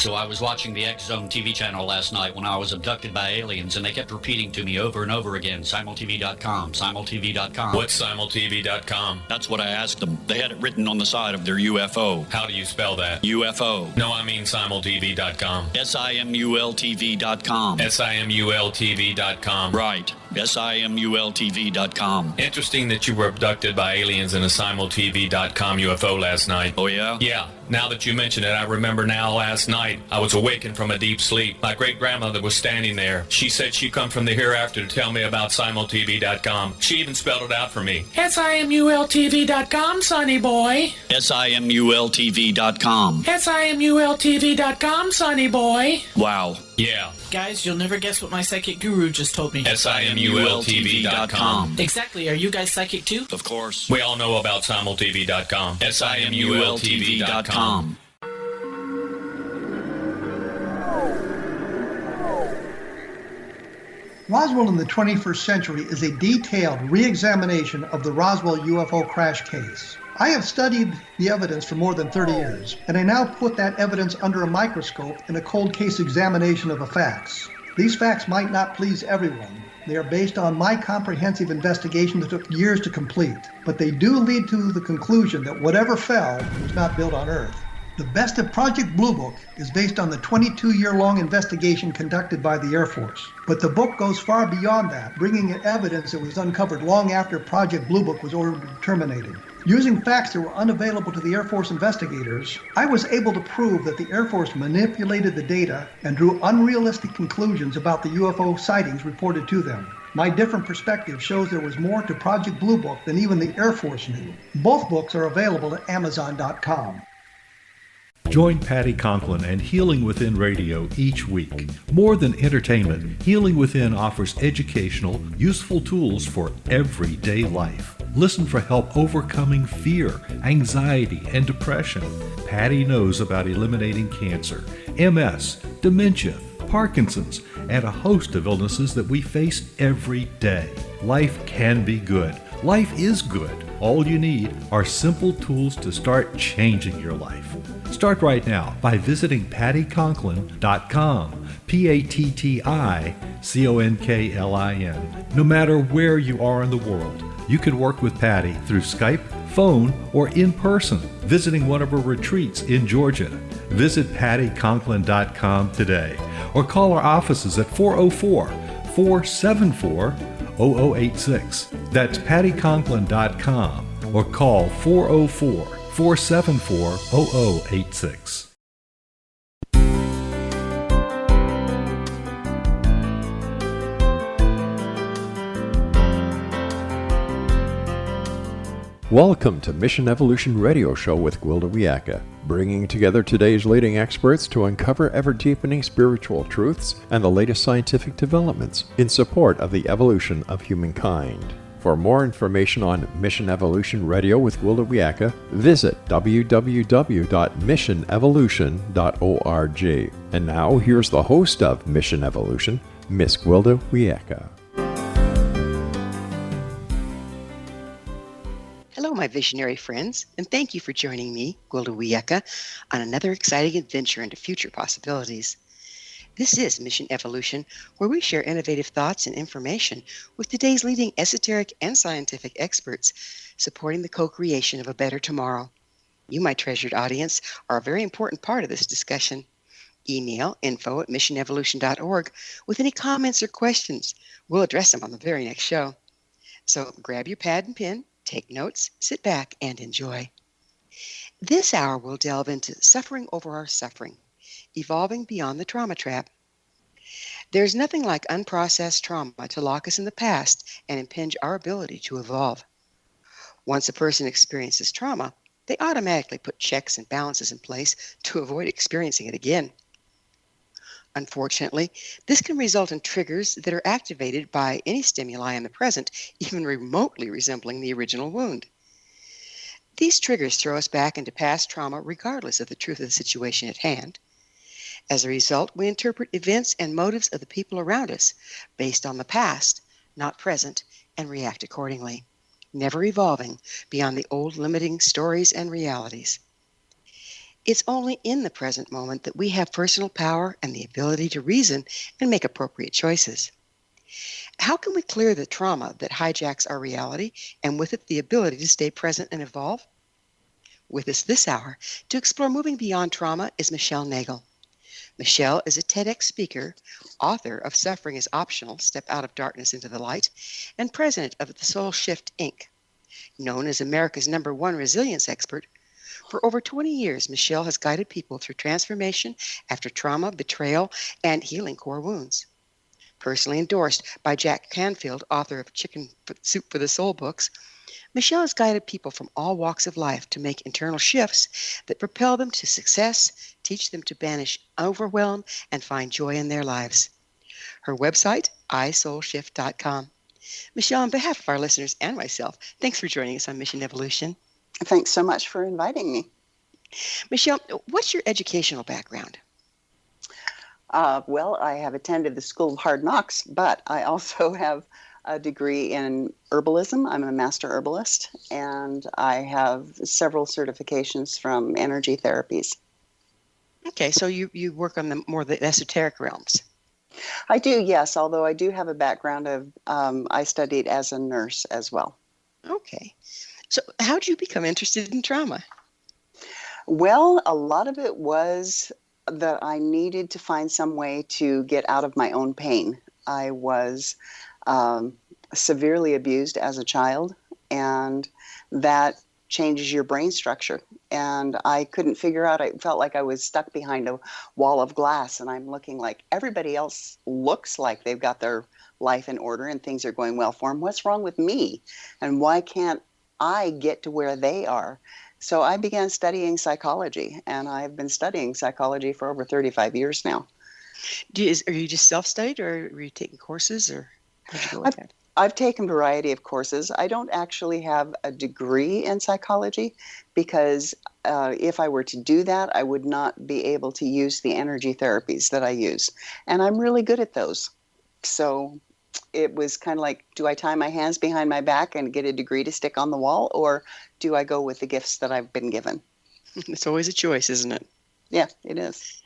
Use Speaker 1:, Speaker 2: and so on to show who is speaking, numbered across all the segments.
Speaker 1: So I was watching the X Zone TV channel last night when I was abducted by aliens, and they kept repeating to me over and over again, simultv.com, simultv.com.
Speaker 2: What's simultv.com?
Speaker 1: That's what I asked them. They had it written on the side of their UFO.
Speaker 2: How do you spell that?
Speaker 1: UFO.
Speaker 2: No, I mean simultv.com.
Speaker 1: simultv.com.
Speaker 2: simultv.com.
Speaker 1: Right. simultv.com.
Speaker 2: Interesting that you were abducted by aliens in a simultv.com UFO last night.
Speaker 1: Oh, yeah?
Speaker 2: Yeah. Now that you mention it, I remember now last night I was awakened from a deep sleep. My great-grandmother was standing there. She said she'd come from the hereafter to tell me about simultv.com. She even spelled it out for me.
Speaker 3: simultv.com, sonny boy.
Speaker 1: simultv.com.
Speaker 3: simultv.com, sonny boy.
Speaker 1: Wow.
Speaker 2: Yeah.
Speaker 3: Guys, you'll never guess what my psychic guru just told me.
Speaker 2: simultv.com.
Speaker 3: Exactly. Are you guys psychic too?
Speaker 1: Of course.
Speaker 2: We all know about simultv.com. simultv.com.
Speaker 4: Roswell in the 21st century is a detailed re-examination of the Roswell UFO crash case. I have studied the evidence for more than 30 years, and I now put that evidence under a microscope in a cold case examination of the facts. These facts might not please everyone. They are based on my comprehensive investigation that took years to complete, but they do lead to the conclusion that whatever fell was not built on Earth. The Best of Project Blue Book is based on the 22-year-long investigation conducted by the Air Force. But the book goes far beyond that, bringing in evidence that was uncovered long after Project Blue Book was ordered terminated. Using facts that were unavailable to the Air Force investigators, I was able to prove that the Air Force manipulated the data and drew unrealistic conclusions about the UFO sightings reported to them. My different perspective shows there was more to Project Blue Book than even the Air Force knew. Both books are available at Amazon.com.
Speaker 5: Join Patty Conklin and Healing Within Radio each week. More than entertainment, Healing Within offers educational, useful tools for everyday life. Listen for help overcoming fear, anxiety, and depression. Patty knows about eliminating cancer, MS, dementia, Parkinson's, and a host of illnesses that we face every day. Life can be good. Life is good. All you need are simple tools to start changing your life. Start right now by visiting pattyconklin.com, PATTICONKLIN. No matter where you are in the world, you can work with Patty through Skype, phone, or in person, visiting one of her retreats in Georgia. Visit pattyconklin.com today or call our offices at 404-474-0086. That's pattyconklin.com or call 404-474-0086.
Speaker 6: Welcome to Mission Evolution Radio Show with Gwilda Wiyaka, bringing together today's leading experts to uncover ever-deepening spiritual truths and the latest scientific developments in support of the evolution of humankind. For more information on Mission Evolution Radio with Gwilda Wiyaka, visit www.missionevolution.org. And now, here's the host of Mission Evolution, Miss Gwilda Wiyaka.
Speaker 7: Hello, my visionary friends, and thank you for joining me, Gwilda Wiyaka, on another exciting adventure into future possibilities. This is Mission Evolution, where we share innovative thoughts and information with today's leading esoteric and scientific experts, supporting the co-creation of a better tomorrow. You, my treasured audience, are a very important part of this discussion. Email info@missionevolution.org with any comments or questions. We'll address them on the very next show. So grab your pad and pen, take notes, sit back, and enjoy. This hour will delve into suffering over our suffering, evolving beyond the trauma trap. There's nothing like unprocessed trauma to lock us in the past and impinge our ability to evolve. Once a person experiences trauma, they automatically put checks and balances in place to avoid experiencing it again. Unfortunately, this can result in triggers that are activated by any stimuli in the present, even remotely resembling the original wound. These triggers throw us back into past trauma regardless of the truth of the situation at hand. As a result, we interpret events and motives of the people around us based on the past, not present, and react accordingly, never evolving beyond the old limiting stories and realities. It's only in the present moment that we have personal power and the ability to reason and make appropriate choices. How can we clear the trauma that hijacks our reality and with it the ability to stay present and evolve? With us this hour to explore moving beyond trauma is Michelle Nagel. Michelle is a TEDx speaker, author of Suffering is Optional, Step Out of Darkness into the Light, and president of the Soul Shift, Inc. Known as America's #1 resilience expert, for over 20 years, Michelle has guided people through transformation after trauma, betrayal, and healing core wounds. Personally endorsed by Jack Canfield, author of Chicken Soup for the Soul books, Michelle has guided people from all walks of life to make internal shifts that propel them to success, teach them to banish overwhelm, and find joy in their lives. Her website, isoulshift.com. Michelle, on behalf of our listeners and myself, thanks for joining us on Mission Evolution.
Speaker 8: Thanks so much for inviting me.
Speaker 7: Michelle, what's your educational background?
Speaker 8: Well, I have attended the School of Hard Knocks, but I also have a degree in herbalism. I'm a master herbalist, and I have several certifications from energy therapies.
Speaker 7: Okay, so you work on the esoteric realms.
Speaker 8: I do, yes, although I do have a background of, I studied as a nurse as well.
Speaker 7: Okay. So how did you become interested in trauma?
Speaker 8: Well, a lot of it was that I needed to find some way to get out of my own pain. I was severely abused as a child, and that changes your brain structure. And I couldn't figure out, I felt like I was stuck behind a wall of glass, and I'm looking like everybody else looks like they've got their life in order and things are going well for them. What's wrong with me? And why can't I get to where they are? So I began studying psychology, and I've been studying psychology for over 35 years now.
Speaker 7: Are you just self-studied, or were you taking courses, or how did you go with that?
Speaker 8: I've taken a variety of courses. I don't actually have a degree in psychology because if I were to do that, I would not be able to use the energy therapies that I use. And I'm really good at those. So it was kind of like, do I tie my hands behind my back and get a degree to stick on the wall, or do I go with the gifts that I've been given?
Speaker 7: It's always a choice, isn't it?
Speaker 8: Yeah, it is.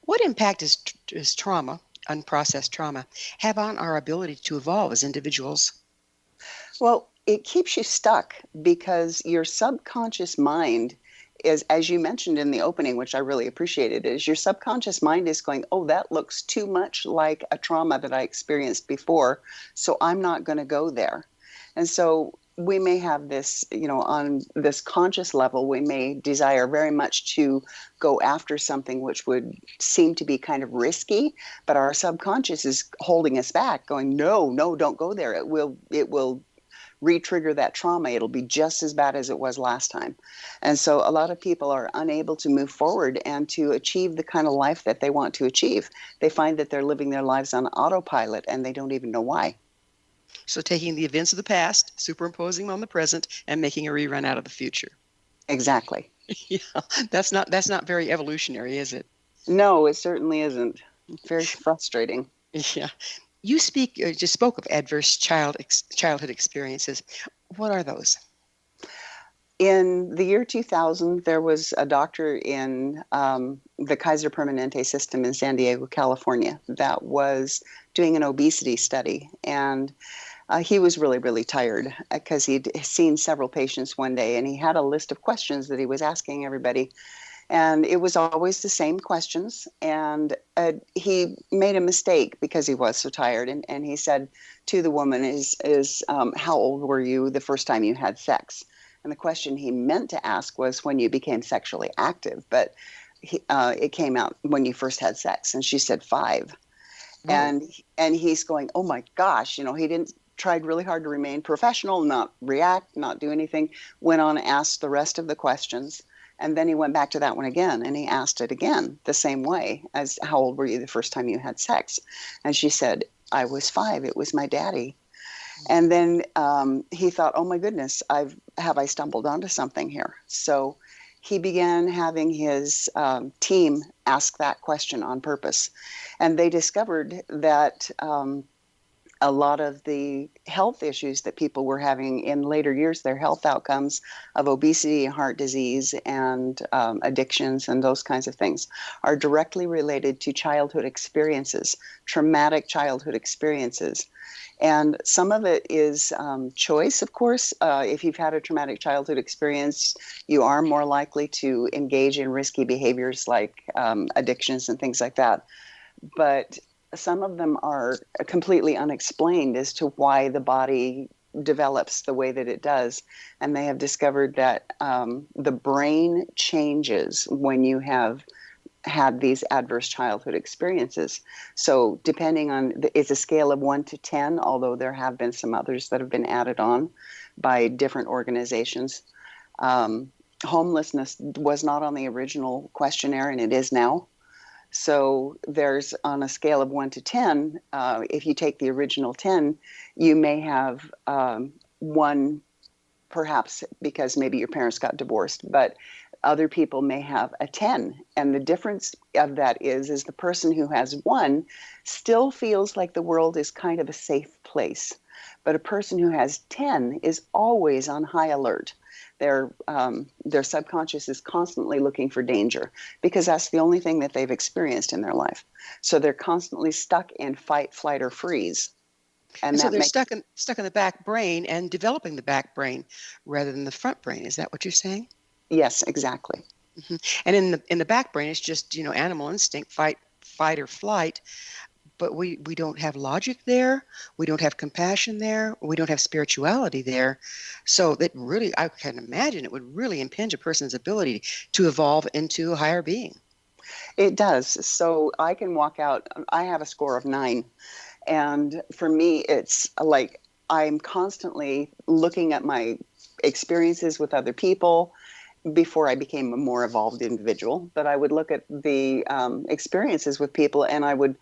Speaker 7: What impact does trauma, unprocessed trauma, have on our ability to evolve as individuals?
Speaker 8: Well, it keeps you stuck because your subconscious mind is, as you mentioned in the opening, which I really appreciated, is your subconscious mind is going, oh, that looks too much like a trauma that I experienced before, so I'm not going to go there. And so we may have this, on this conscious level, we may desire very much to go after something which would seem to be kind of risky, but our subconscious is holding us back, going, no, don't go there. It will re-trigger that trauma. It'll be just as bad as it was last time. And so a lot of people are unable to move forward and to achieve the kind of life that they want to achieve. They find that they're living their lives on autopilot and they don't even know why.
Speaker 7: So taking the events of the past, superimposing them on the present, and making a rerun out of the future.
Speaker 8: Exactly.
Speaker 7: Yeah, that's not very evolutionary, is it?
Speaker 8: No, it certainly isn't. Very frustrating.
Speaker 7: Yeah. You just spoke of adverse childhood experiences. What are those?
Speaker 8: In the year 2000, there was a doctor in the Kaiser Permanente system in San Diego, California, that was doing an obesity study. And he was really, really tired because he'd seen several patients one day, and he had a list of questions that he was asking everybody. And it was always the same questions. And he made a mistake because he was so tired. And he said to the woman, how old were you the first time you had sex? And the question he meant to ask was when you became sexually active. But it came out when you first had sex. And she said 5. Oh. And he's going, oh, my gosh. He tried really hard to remain professional, not react, not do anything, went on and asked the rest of the questions. And then he went back to that one again, and he asked it again the same way as, how old were you the first time you had sex? And she said, I was 5. It was my daddy. And then he thought, oh, my goodness, have I stumbled onto something here? So he began having his team ask that question on purpose. And they discovered that a lot of the health issues that people were having in later years, their health outcomes of obesity, heart disease, and addictions and those kinds of things are directly related to childhood experiences, traumatic childhood experiences. And some of it is choice, of course. If you've had a traumatic childhood experience, you are more likely to engage in risky behaviors like addictions and things like that. But some of them are completely unexplained as to why the body develops the way that it does. And they have discovered that the brain changes when you have had these adverse childhood experiences. So depending on, it's a scale of 1 to 10, although there have been some others that have been added on by different organizations. Homelessness was not on the original questionnaire, and it is now. So there's, on a scale of 1 to 10, if you take the original 10, you may have one, perhaps because maybe your parents got divorced, but other people may have a 10. And the difference of that is the person who has 1 still feels like the world is kind of a safe place. But a person who has 10 is always on high alert. Their subconscious is constantly looking for danger because that's the only thing that they've experienced in their life. So they're constantly stuck in fight, flight, or freeze.
Speaker 7: And so they're stuck in the back brain and developing the back brain rather than the front brain. Is that what you're saying?
Speaker 8: Yes, exactly.
Speaker 7: Mm-hmm. And in the back brain, it's just, animal instinct, fight or flight. But we don't have logic there. We don't have compassion there. We don't have spirituality there. So that really, I can imagine it would really impinge a person's ability to evolve into a higher being.
Speaker 8: It does. So I can walk out. I have a score of 9. And for me, it's like I'm constantly looking at my experiences with other people. Before I became a more evolved individual, but I would look at the experiences with people and I would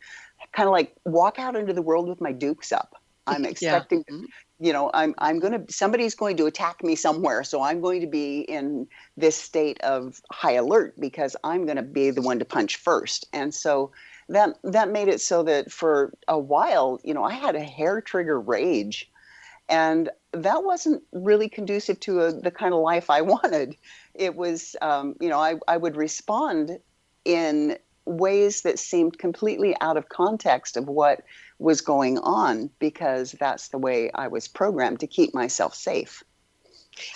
Speaker 8: kind of like walk out into the world with my dukes up. I'm expecting, somebody's going to attack me somewhere. So I'm going to be in this state of high alert because I'm going to be the one to punch first. And so that made it so that for a while, I had a hair trigger rage. And that wasn't really conducive to the kind of life I wanted. It was, I would respond in ways that seemed completely out of context of what was going on because that's the way I was programmed to keep myself safe.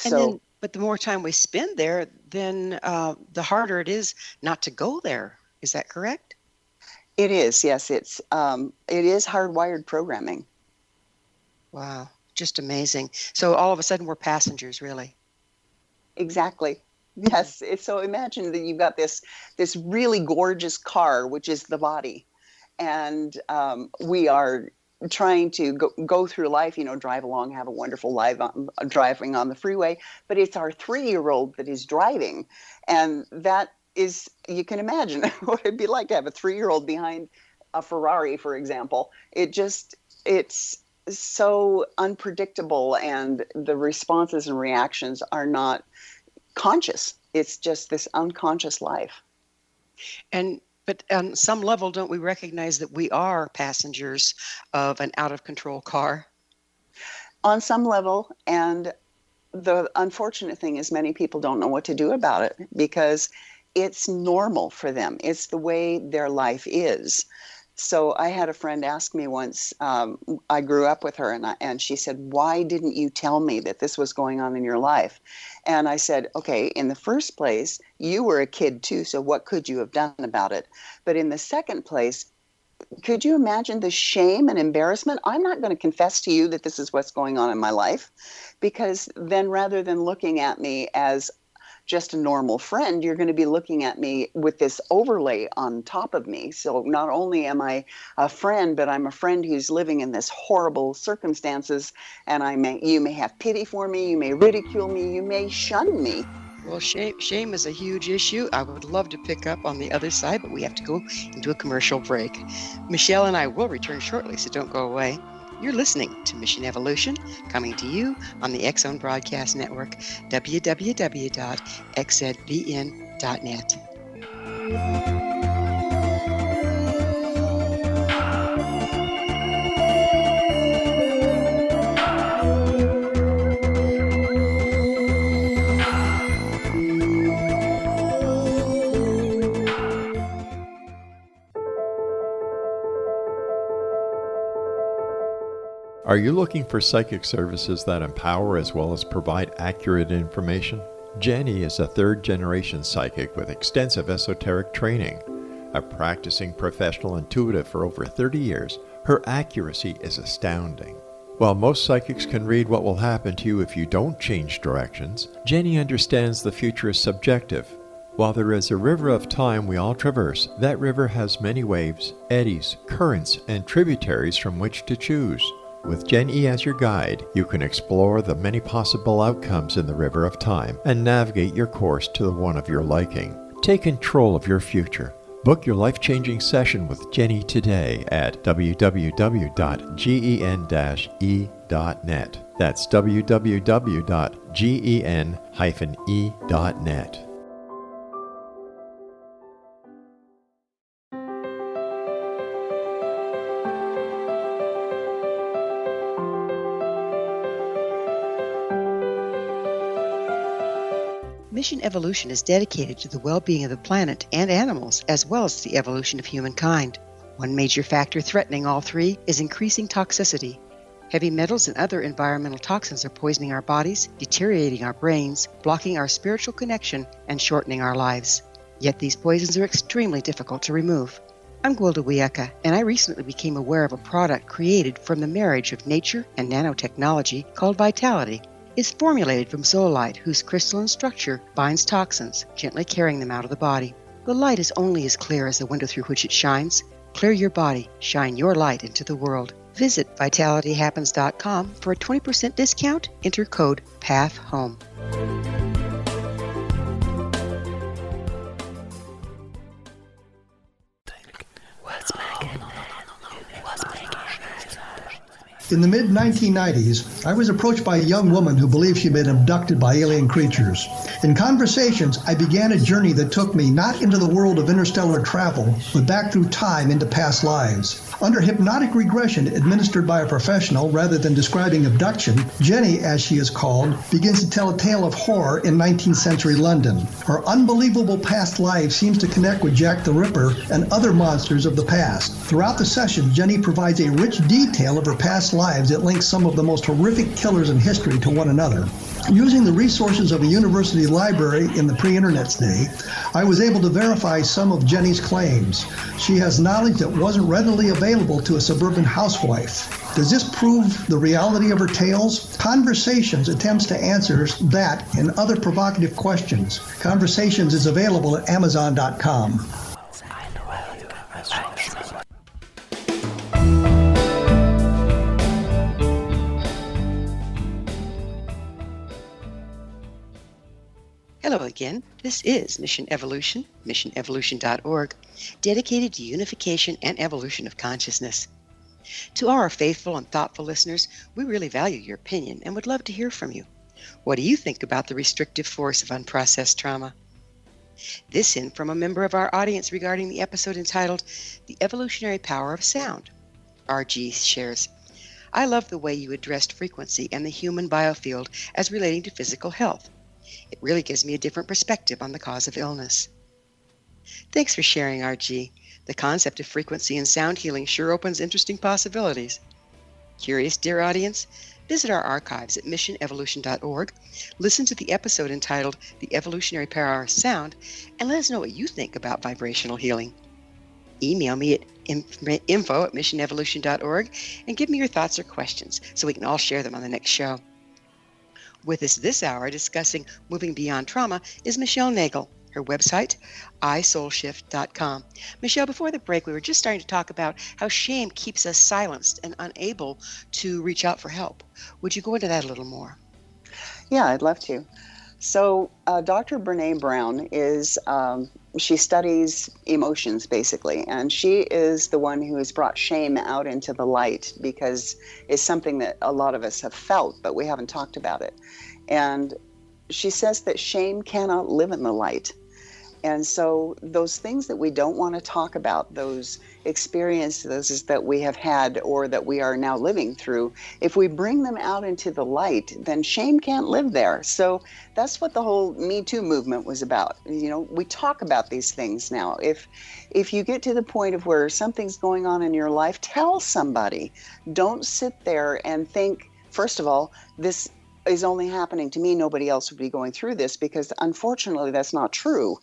Speaker 7: But the more time we spend there, then the harder it is not to go there. Is that correct?
Speaker 8: It is, yes. It is hardwired programming.
Speaker 7: Wow. Just amazing. So all of a sudden we're passengers, really.
Speaker 8: Exactly. Yes. So imagine that you've got this really gorgeous car, which is the body. And we are trying to go through life, drive along, have a wonderful life driving on the freeway. But it's our 3-year-old that is driving. And that is, you can imagine what it'd be like to have a 3-year-old behind a Ferrari, for example. It's so unpredictable and the responses and reactions are not conscious. It's just this unconscious life.
Speaker 7: But on some level, don't we recognize that we are passengers of an out of control car?
Speaker 8: On some level. And the unfortunate thing is many people don't know what to do about it because it's normal for them. It's the way their life is. So I had a friend ask me once, I grew up with her, and she said, why didn't you tell me that this was going on in your life? And I said, okay, in the first place, you were a kid too, so what could you have done about it? But in the second place, could you imagine the shame and embarrassment? I'm not going to confess to you that this is what's going on in my life, because then rather than looking at me as just a normal friend, you're going to be looking at me with this overlay on top of me. So not only am I a friend, but I'm a friend who's living in this horrible circumstances, and you may have pity for me, you may ridicule me, you may shun me.
Speaker 7: Well, shame is a huge issue. I would love to pick up on the other side, but we have to go into a commercial break. Michelle and I will return shortly, so don't go away. You're listening to Mission Evolution, coming to you on the X Zone Broadcast Network, www.xzbn.net.
Speaker 6: Are you looking for psychic services that empower as well as provide accurate information? Jenny is a third-generation psychic with extensive esoteric training. A practicing professional intuitive for over 30 years, her accuracy is astounding. While most psychics can read what will happen to you if you don't change directions, Jenny understands the future is subjective. While there is a river of time we all traverse, that river has many waves, eddies, currents, and tributaries from which to choose. With Jenny as your guide, you can explore the many possible outcomes in the river of time and navigate your course to the one of your liking. Take control of your future. Book your life-changing session with Jenny today at www.gen-e.net. That's www.gen-e.net.
Speaker 7: Mission Evolution is dedicated to the well-being of the planet and animals, as well as the evolution of humankind. One major factor threatening all three is increasing toxicity. Heavy metals and other environmental toxins are poisoning our bodies, deteriorating our brains, blocking our spiritual connection, and shortening our lives. Yet these poisons are extremely difficult to remove. I'm Gwilda Wiyaka, and I recently became aware of a product created from the marriage of nature and nanotechnology called Vitality. It's formulated from zoolite, whose crystalline structure binds toxins, gently carrying them out of the body. The light is only as clear as the window through which it shines. Clear your body, shine your light into the world. Visit vitalityhappens.com for a 20% discount. Enter code PATHHOME.
Speaker 4: In the mid-1990s, I was approached by a young woman who believed she'd been abducted by alien creatures. In conversations, I began a journey that took me not into the world of interstellar travel, but back through time into past lives. Under hypnotic regression administered by a professional rather than describing abduction, Jenny, as she is called, begins to tell a tale of horror in 19th century London. Her unbelievable past life seems to connect with Jack the Ripper and other monsters of the past. Throughout the session, Jenny provides a rich detail of her past lives that links some of the most horrific killers in history to one another. Using the resources of a university library in the pre-internet's day, I was able to verify some of Jenny's claims. She has knowledge that wasn't readily available to a suburban housewife. Does this prove the reality of her tales? Conversations attempts to answer that and other provocative questions. Conversations is available at Amazon.com.
Speaker 7: Hello again. This is Mission Evolution, missionevolution.org, dedicated to unification and evolution of consciousness. To our faithful and thoughtful listeners, we really value your opinion and would love to hear from you. What do you think about the restrictive force of unprocessed trauma? This in from a member of our audience regarding the episode entitled The Evolutionary Power of Sound. RG shares, I love the way you addressed frequency and the human biofield as relating to physical health. It really gives me a different perspective on the cause of illness. Thanks for sharing, RG. The concept of frequency and sound healing sure opens interesting possibilities. Curious, dear audience? Visit our archives at missionevolution.org, listen to the episode entitled The Evolutionary Power of Sound, and let us know what you think about vibrational healing. Email me at info@missionevolution.org and give me your thoughts or questions so we can all share them on the next show. With us this hour discussing moving beyond trauma is Michelle Nagel. Her website, isoulshift.com. Michelle, before the break, we were just starting to talk about how shame keeps us silenced and unable to reach out for help. Would you go into that a little more?
Speaker 8: Yeah, I'd love to. So Dr. Brene Brown she studies emotions basically, and she is the one who has brought shame out into the light because it's something that a lot of us have felt, but we haven't talked about it. And she says that shame cannot live in the light. And so those things that we don't want to talk about, those experiences that we have had or that we are now living through, if we bring them out into the light, then shame can't live there. So that's what the whole Me Too movement was about. We talk about these things now. If you get to the point of where something's going on in your life, tell somebody. Don't sit there and think, first of all, this is only happening to me. Nobody else would be going through this, because unfortunately that's not true.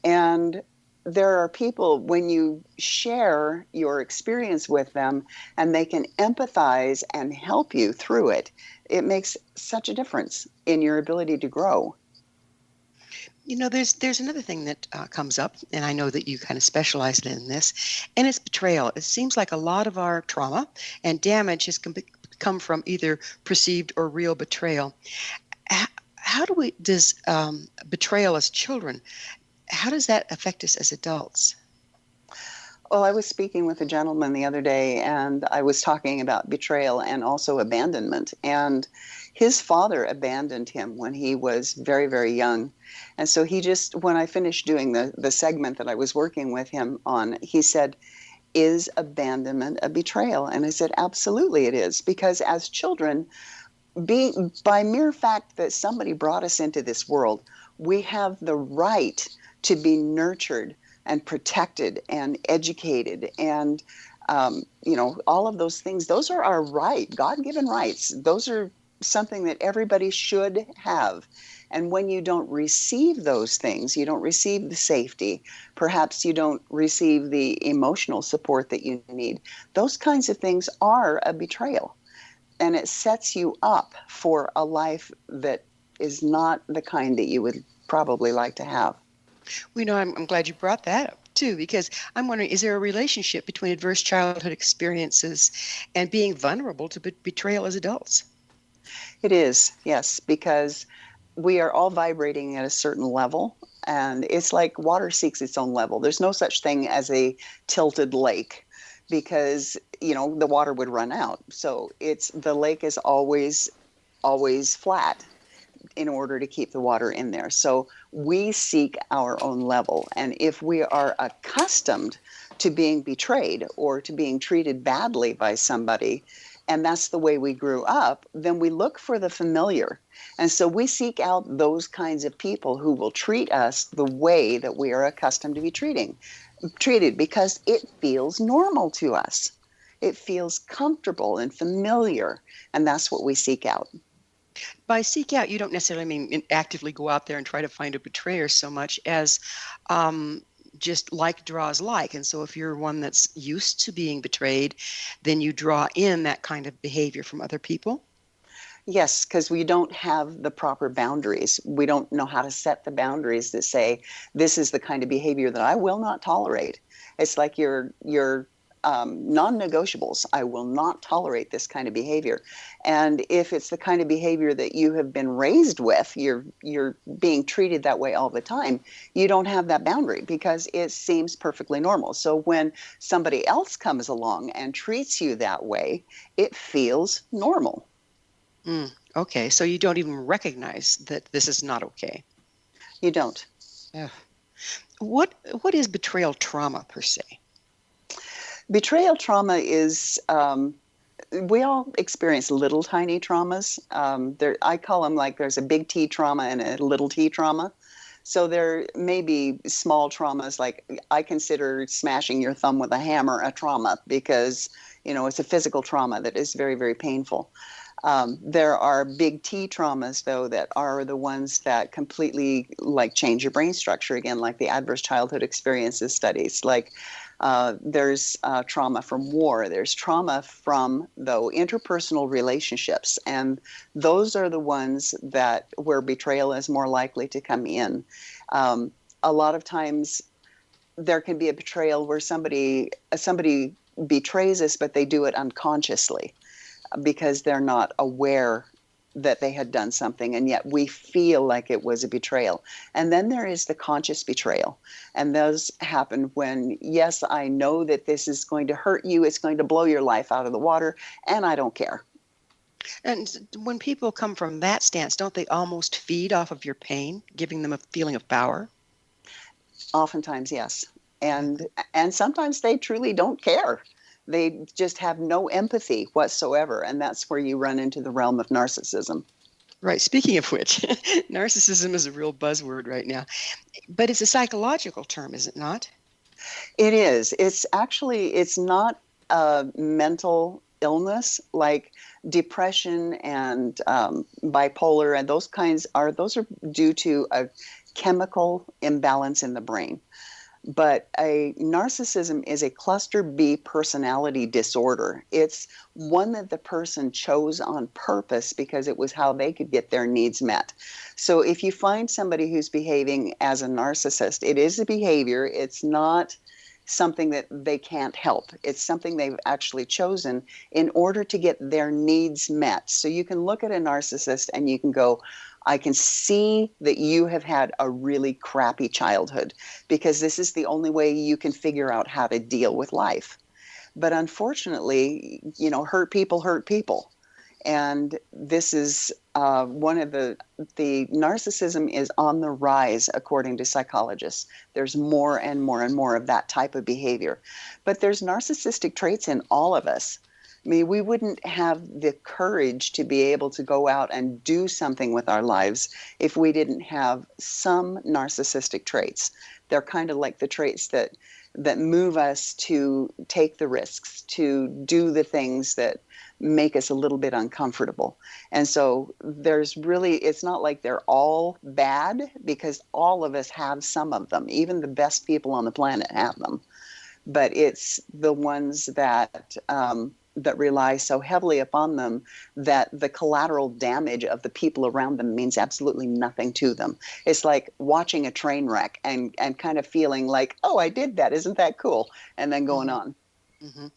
Speaker 8: And there are people, when you share your experience with them and they can empathize and help you through it, it makes such a difference in your ability to grow.
Speaker 7: There's another thing that comes up, and I know that you kind of specialize in this, and it's betrayal. It seems like a lot of our trauma and damage has come from either perceived or real betrayal. How does betrayal as children, how does that affect us as adults?
Speaker 8: Well, I was speaking with a gentleman the other day, and I was talking about betrayal and also abandonment. And his father abandoned him when he was very, very young. And so when I finished doing the segment that I was working with him on, he said, "Is abandonment a betrayal?" And I said, absolutely it is. Because as children, by mere fact that somebody brought us into this world, we have the right to be nurtured and protected and educated and all of those things. Those are our God-given rights. Those are something that everybody should have. And when you don't receive those things, you don't receive the safety, perhaps you don't receive the emotional support that you need, those kinds of things are a betrayal. And it sets you up for a life that is not the kind that you would probably like to have.
Speaker 7: I'm glad you brought that up too, because I'm wondering, is there a relationship between adverse childhood experiences and being vulnerable to betrayal as adults?
Speaker 8: It is, yes, because we are all vibrating at a certain level, and it's like water seeks its own level. There's no such thing as a tilted lake, because the water would run out. So the lake is always flat in order to keep the water in there. So we seek our own level. And if we are accustomed to being betrayed or to being treated badly by somebody, and that's the way we grew up, then we look for the familiar. And so we seek out those kinds of people who will treat us the way that we are accustomed to be treated, because it feels normal to us. It feels comfortable and familiar, and that's what we seek out.
Speaker 7: By seek out, you don't necessarily mean actively go out there and try to find a betrayer so much as just like draws like. And so if you're one that's used to being betrayed, then you draw in that kind of behavior from other people.
Speaker 8: Yes, because we don't have the proper boundaries. We don't know how to set the boundaries that say, this is the kind of behavior that I will not tolerate. It's like your non-negotiables. I will not tolerate this kind of behavior. And if it's the kind of behavior that you have been raised with, you're being treated that way all the time, you don't have that boundary because it seems perfectly normal. So when somebody else comes along and treats you that way, it feels normal.
Speaker 7: Okay, so you don't even recognize that this is not okay.
Speaker 8: You don't.
Speaker 7: Yeah. What is betrayal trauma per se?
Speaker 8: Betrayal trauma is, we all experience little tiny traumas. I call them like there's a big T trauma and a little t trauma. So there may be small traumas, like I consider smashing your thumb with a hammer a trauma because, it's a physical trauma that is very, very painful. There are big T traumas, though, that are the ones that completely change your brain structure again, like the adverse childhood experiences studies. There's trauma from war. There's trauma from, though, interpersonal relationships. And those are the ones where betrayal is more likely to come in. A lot of times there can be a betrayal where somebody betrays us, but they do it unconsciously because they're not aware that they had done something, and yet we feel like it was a betrayal. And then there is the conscious betrayal. And those happen when, yes, I know that this is going to hurt you, it's going to blow your life out of the water, and I don't care.
Speaker 7: And when people come from that stance, don't they almost feed off of your pain, giving them a feeling of power?
Speaker 8: Oftentimes, yes. And sometimes they truly don't care. They just have no empathy whatsoever. And that's where you run into the realm of narcissism.
Speaker 7: Right. Speaking of which, narcissism is a real buzzword right now. But it's a psychological term, is it not?
Speaker 8: It is. It's not a mental illness like depression and bipolar, and those are due to a chemical imbalance in the brain. But a narcissism is a cluster B personality disorder. It's one that the person chose on purpose because it was how they could get their needs met. So if you find somebody who's behaving as a narcissist, it is a behavior. It's not something that they can't help. It's something they've actually chosen in order to get their needs met. So you can look at a narcissist and you can go, I can see that you have had a really crappy childhood because this is the only way you can figure out how to deal with life. But unfortunately, hurt people. And this is one of the narcissism is on the rise, according to psychologists. There's more and more and more of that type of behavior. But there's narcissistic traits in all of us. I mean, we wouldn't have the courage to be able to go out and do something with our lives if we didn't have some narcissistic traits. They're kind of like the traits that move us to take the risks, to do the things that make us a little bit uncomfortable. And so it's not like they're all bad, because all of us have some of them. Even the best people on the planet have them. But it's the ones that rely so heavily upon them that the collateral damage of the people around them means absolutely nothing to them. It's like watching a train wreck and kind of feeling like, oh, I did that. Isn't that cool? And then going on.
Speaker 7: Mm-hmm.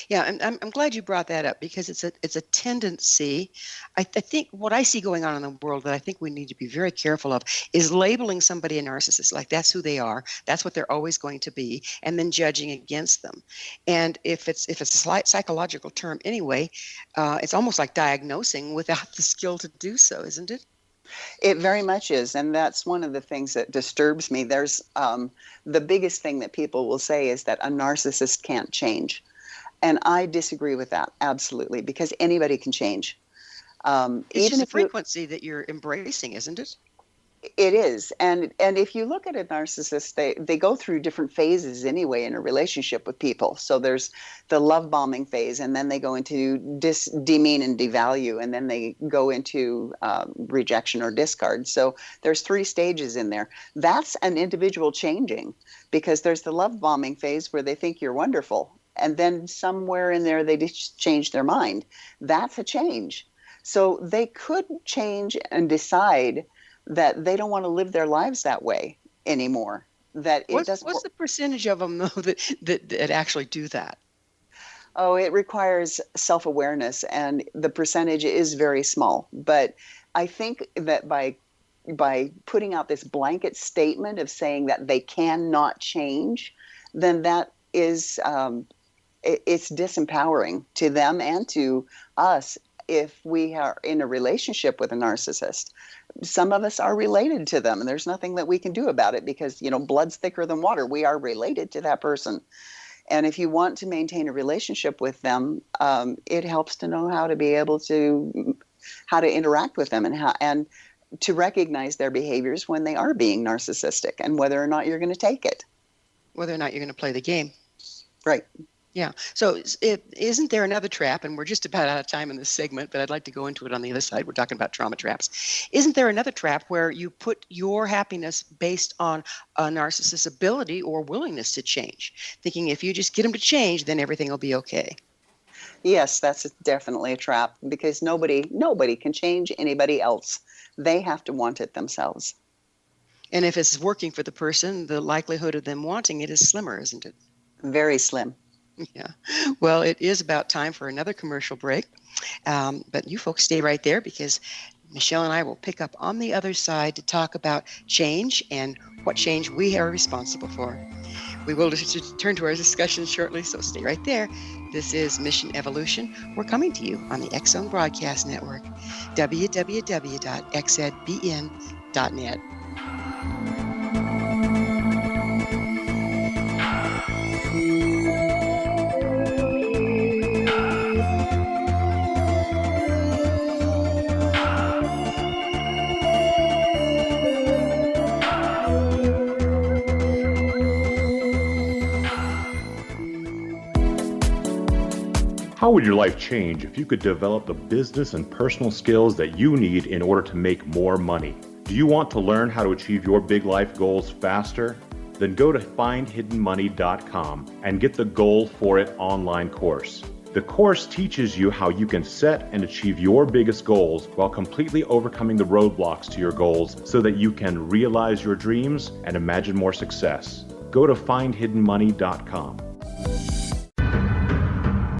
Speaker 7: Yeah, and I'm glad you brought that up, because it's a tendency. I think what I see going on in the world that I think we need to be very careful of is labeling somebody a narcissist, like that's who they are, that's what they're always going to be, and then judging against them. And if it's a slight psychological term anyway, it's almost like diagnosing without the skill to do so, isn't it?
Speaker 8: It very much is, and that's one of the things that disturbs me. There's the biggest thing that people will say is that a narcissist can't change, and I disagree with that absolutely, because anybody can change.
Speaker 7: It's even just a frequency that you're embracing, isn't it?
Speaker 8: It is, and if you look at a narcissist, they go through different phases anyway in a relationship with people. So there's the love bombing phase, and then they go into demean and devalue, and then they go into rejection or discard. So there's 3 stages in there. That's an individual changing, because there's the love bombing phase where they think you're wonderful, and then somewhere in there they just change their mind. That's a change. So they could change and decide that they don't want to live their lives that way anymore. What's
Speaker 7: the percentage of them, though, that actually do that?
Speaker 8: Oh, it requires self-awareness, and the percentage is very small. But I think that by putting out this blanket statement of saying that they cannot change, then that is it's disempowering to them and to us if we are in a relationship with a narcissist. Some of us are related to them, and there's nothing that we can do about it because, blood's thicker than water. We are related to that person. And if you want to maintain a relationship with them, it helps to know how to be able to, how to interact with them and to recognize their behaviors when they are being narcissistic, and whether or not you're going to take it.
Speaker 7: Whether or not you're going to play the game.
Speaker 8: Right.
Speaker 7: Yeah. So isn't there another trap, and we're just about out of time in this segment, but I'd like to go into it on the other side. We're talking about trauma traps. Isn't there another trap where you put your happiness based on a narcissist's ability or willingness to change, thinking if you just get them to change, then everything will be okay?
Speaker 8: Yes, that's definitely a trap, because nobody can change anybody else. They have to want it themselves.
Speaker 7: And if it's working for the person, the likelihood of them wanting it is slimmer, isn't it?
Speaker 8: Very slim.
Speaker 7: Yeah. Well, it is about time for another commercial break. But you folks stay right there, because Michelle and I will pick up on the other side to talk about change and what change we are responsible for. We will return to our discussion shortly, so stay right there. This is Mission Evolution. We're coming to you on the X-Zone Broadcast Network, www.xedbn.net.
Speaker 9: How would your life change if you could develop the business and personal skills that you need in order to make more money? Do you want to learn how to achieve your big life goals faster? Then go to findhiddenmoney.com and get the Goal for It online course. The course teaches you how you can set and achieve your biggest goals while completely overcoming the roadblocks to your goals so that you can realize your dreams and imagine more success. Go to findhiddenmoney.com.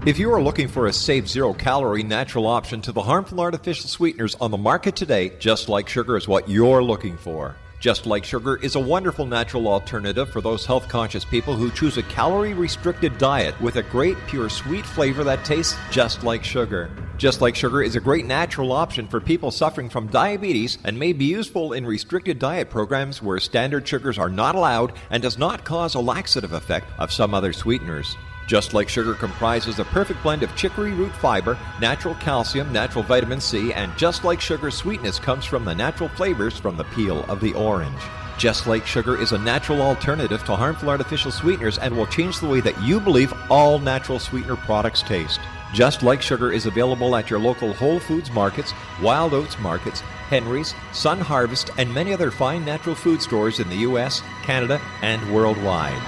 Speaker 6: If you are looking for a safe, zero-calorie natural option to the harmful artificial sweeteners on the market today, Just Like Sugar is what you're looking for. Just Like Sugar is a wonderful natural alternative for those health-conscious people who choose a calorie-restricted diet with a great, pure, sweet flavor that tastes just like sugar. Just Like Sugar is a great natural option for people suffering from diabetes and may be useful in restricted diet programs where standard sugars are not allowed and does not cause a laxative effect of some other sweeteners. Just Like Sugar comprises a perfect blend of chicory root fiber, natural calcium, natural vitamin C, and Just Like Sugar's sweetness comes from the natural flavors from the peel of the orange. Just Like Sugar is a natural alternative to harmful artificial sweeteners and will change the way that you believe all natural sweetener products taste. Just Like Sugar is available at your local Whole Foods markets, Wild Oats markets, Henry's, Sun Harvest, and many other fine natural food stores in the U.S., Canada, and worldwide.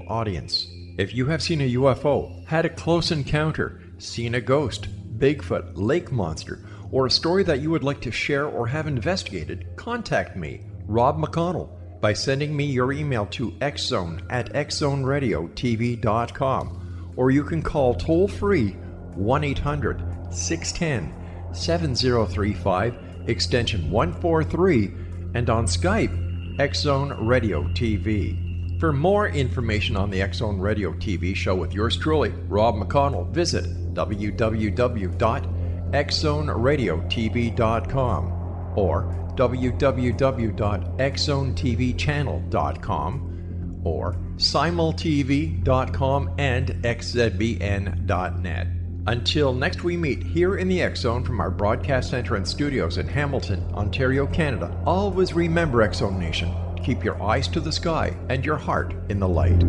Speaker 6: Audience. If you have seen a UFO, had a close encounter, seen a ghost, Bigfoot, lake monster, or a story that you would like to share or have investigated, contact me, Rob McConnell, by sending me your email to xzone@xzoneradiotv.com, or you can call toll-free 1-800-610-7035, extension 143, and on Skype, X-Zone Radio TV. For more information on the X-Zone Radio TV show with yours truly, Rob McConnell, visit www.xzoneradiotv.com or www.xzonetvchannel.com or simultv.com and xzbn.net. Until next we meet here in the X-Zone from our broadcast center and studios in Hamilton, Ontario, Canada, always remember, X-Zone Nation, keep your eyes to the sky and your heart in the light.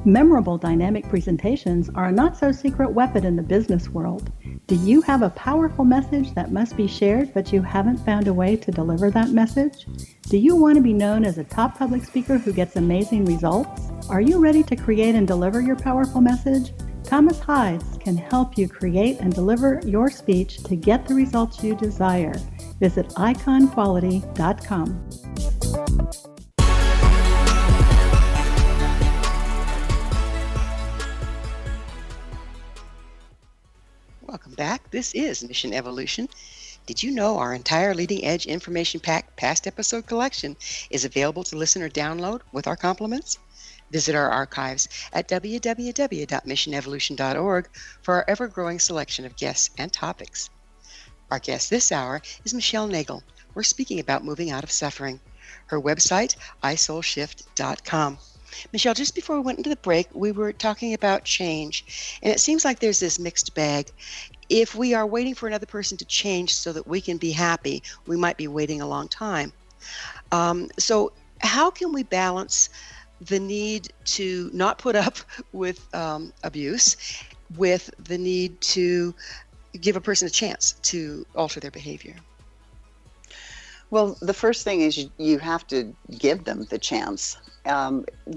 Speaker 10: Memorable dynamic presentations are a not-so-secret weapon in the business world. Do you have a powerful message that must be shared, but you haven't found a way to deliver that message? Do you want to be known as a top public speaker who gets amazing results? Are you ready to create and deliver your powerful message? Thomas Hides can help you create and deliver your speech to get the results you desire. Visit iconquality.com.
Speaker 7: Welcome back. This is Mission Evolution. Did you know our entire Leading Edge Information Pack past episode collection is available to listen or download with our compliments? Visit our archives at www.missionevolution.org for our ever-growing selection of guests and topics. Our guest this hour is Michelle Nagel. We're speaking about moving out of suffering. Her website, isoulshift.com. Michelle, just before we went into the break, we were talking about change, and it seems like there's this mixed bag. If we are waiting for another person to change so that we can be happy, we might be waiting a long time. So how can we balance the need to not put up with abuse with the need to give a person a chance to alter their behavior?
Speaker 8: Well, the first thing is you have to give them the chance.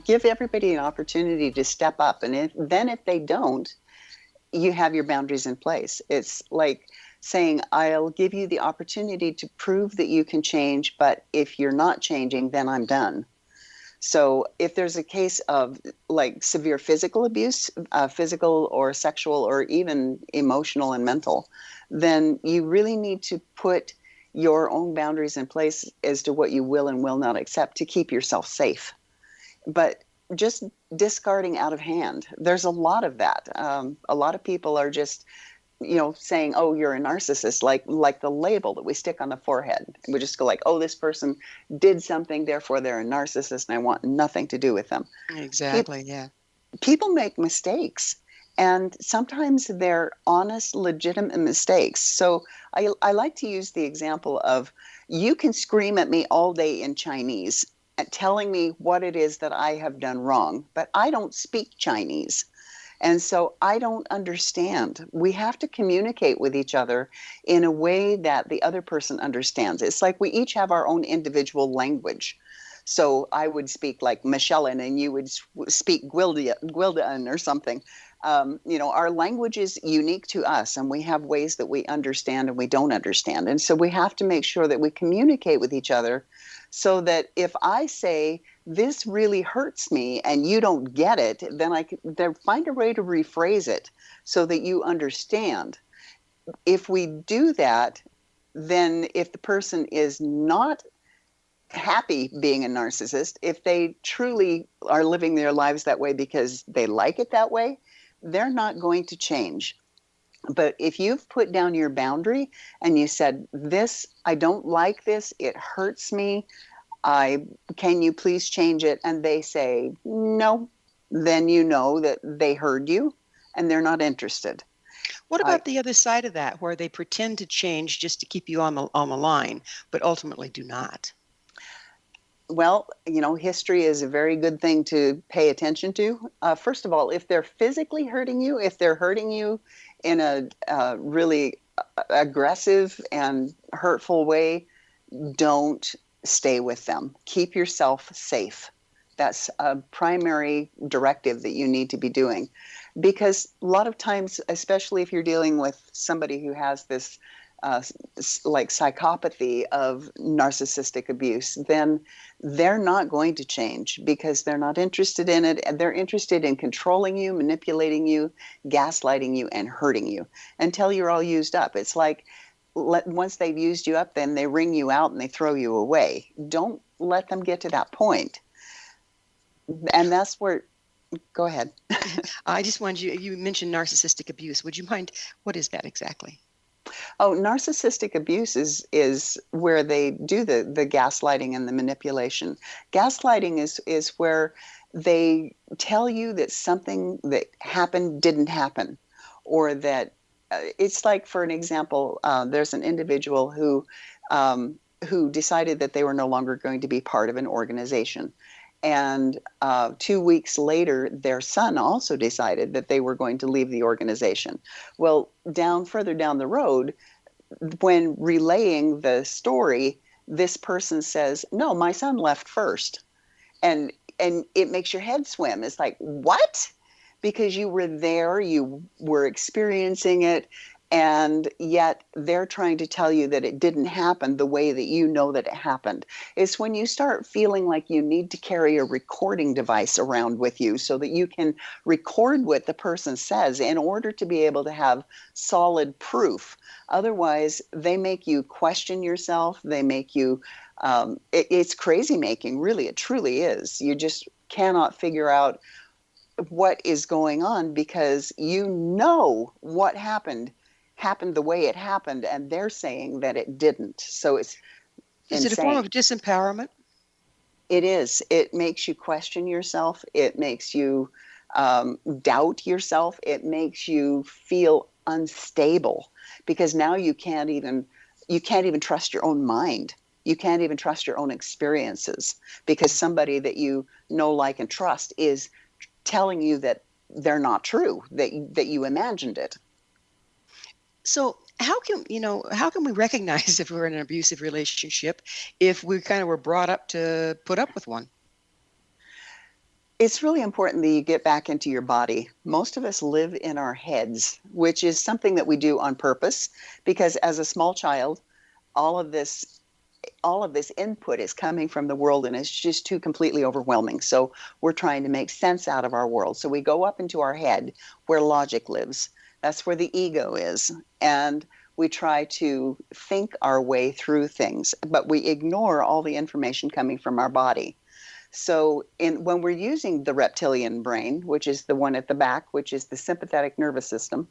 Speaker 8: Give everybody an opportunity to step up. And if they don't, you have your boundaries in place. It's like saying, I'll give you the opportunity to prove that you can change, but if you're not changing, then I'm done. So if there's a case of like severe physical abuse, physical or sexual or even emotional and mental, then you really need to put your own boundaries in place as to what you will and will not accept to keep yourself safe. But just discarding out of hand, there's a lot of that. A lot of people are just, saying, oh, you're a narcissist, like the label that we stick on the forehead. We just go like, oh, this person did something, therefore they're a narcissist and I want nothing to do with them.
Speaker 7: Exactly, yeah.
Speaker 8: People make mistakes. And sometimes they're honest, legitimate mistakes. So I like to use the example of, you can scream at me all day in Chinese and telling me what it is that I have done wrong, but I don't speak Chinese. And so I don't understand. We have to communicate with each other in a way that the other person understands. It's like we each have our own individual language. So I would speak like Michelin and you would speak Gwildan or something. Our language is unique to us, and we have ways that we understand and we don't understand. And so we have to make sure that we communicate with each other, so that if I say, this really hurts me, and you don't get it, then I can find a way to rephrase it so that you understand. If we do that, then if the person is not happy being a narcissist, if they truly are living their lives that way because they like it that way, they're not going to change. But if you've put down your boundary and you said, this, I don't like this, it hurts me, can you please change it? And they say no, then you know that they heard you and they're not interested.
Speaker 7: What about the other side of that, where they pretend to change just to keep you on the line, but ultimately do not?
Speaker 8: Well, history is a very good thing to pay attention to. First of all, if they're physically hurting you, if they're hurting you in a really aggressive and hurtful way, don't stay with them. Keep yourself safe. That's a primary directive that you need to be doing. Because a lot of times, especially if you're dealing with somebody who has this like psychopathy of narcissistic abuse, then they're not going to change because they're not interested in it. And they're interested in controlling you, manipulating you, gaslighting you, and hurting you until you're all used up. It's like once they've used you up, then they wring you out and they throw you away. Don't let them get to that point. And that's where, go ahead.
Speaker 7: I just wanted you mentioned narcissistic abuse. Would you mind, what is that exactly?
Speaker 8: Oh, narcissistic abuse is where they do the gaslighting and the manipulation. Gaslighting is where they tell you that something that happened didn't happen, or that it's like, for an example, there's an individual who decided that they were no longer going to be part of an organization. And 2 weeks later, their son also decided that they were going to leave the organization. Well, further down the road, when relaying the story, this person says, no, my son left first. And it makes your head swim. It's like, what? Because you were there, you were experiencing it, and yet they're trying to tell you that it didn't happen the way that you know that it happened. It's when you start feeling like you need to carry a recording device around with you so that you can record what the person says in order to be able to have solid proof. Otherwise, they make you question yourself. They make you, it's crazy making, really, it truly is. You just cannot figure out what is going on because you know what happened the way it happened, and they're saying that it didn't. So it's
Speaker 7: Is it a form of disempowerment?
Speaker 8: It is. It makes you question yourself. It makes you doubt yourself. It makes you feel unstable because now you can't even trust your own mind. You can't even trust your own experiences because somebody that you know, like, and trust is telling you that they're not true, that you imagined it.
Speaker 7: So how can we recognize if we're in an abusive relationship if we kind of were brought up to put up with one?
Speaker 8: It's really important that you get back into your body. Most of us live in our heads, which is something that we do on purpose because as a small child, all of this input is coming from the world and it's just too completely overwhelming. So we're trying to make sense out of our world. So we go up into our head where logic lives. That's where the ego is. And we try to think our way through things, but we ignore all the information coming from our body. So when we're using the reptilian brain, which is the one at the back, which is the sympathetic nervous system,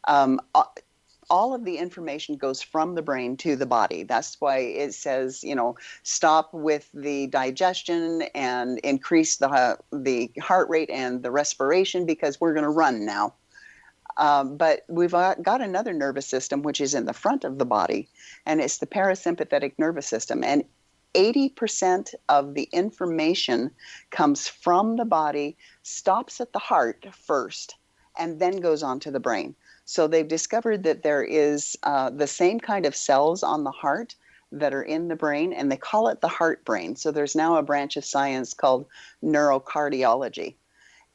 Speaker 8: all of the information goes from the brain to the body. That's why it says, stop with the digestion and increase the heart rate and the respiration because we're going to run now. But we've got another nervous system, which is in the front of the body, and it's the parasympathetic nervous system. And 80% of the information comes from the body, stops at the heart first, and then goes on to the brain. So they've discovered that there is the same kind of cells on the heart that are in the brain, and they call it the heart brain. So there's now a branch of science called neurocardiology.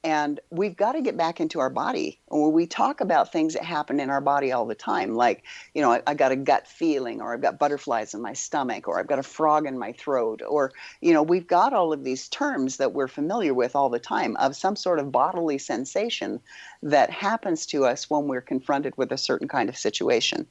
Speaker 8: And we've got to get back into our body. When we talk about things that happen in our body all the time, like, you know, I got a gut feeling, or I've got butterflies in my stomach, or I've got a frog in my throat, or, you know, we've got all of these terms that we're familiar with all the time of some sort of bodily sensation that happens to us when we're confronted with a certain kind of situation.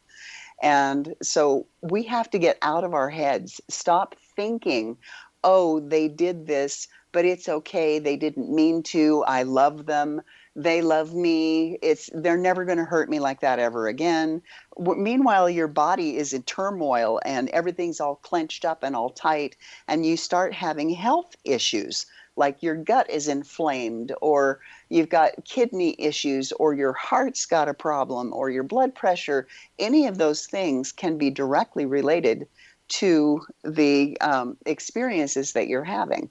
Speaker 8: And so we have to get out of our heads, stop thinking, oh, they did this, but it's okay. They didn't mean to. I love them. They love me. They're never going to hurt me like that ever again. Meanwhile, your body is in turmoil and everything's all clenched up and all tight, and you start having health issues, like your gut is inflamed, or you've got kidney issues, or your heart's got a problem, or your blood pressure. Any of those things can be directly related to the experiences that you're having.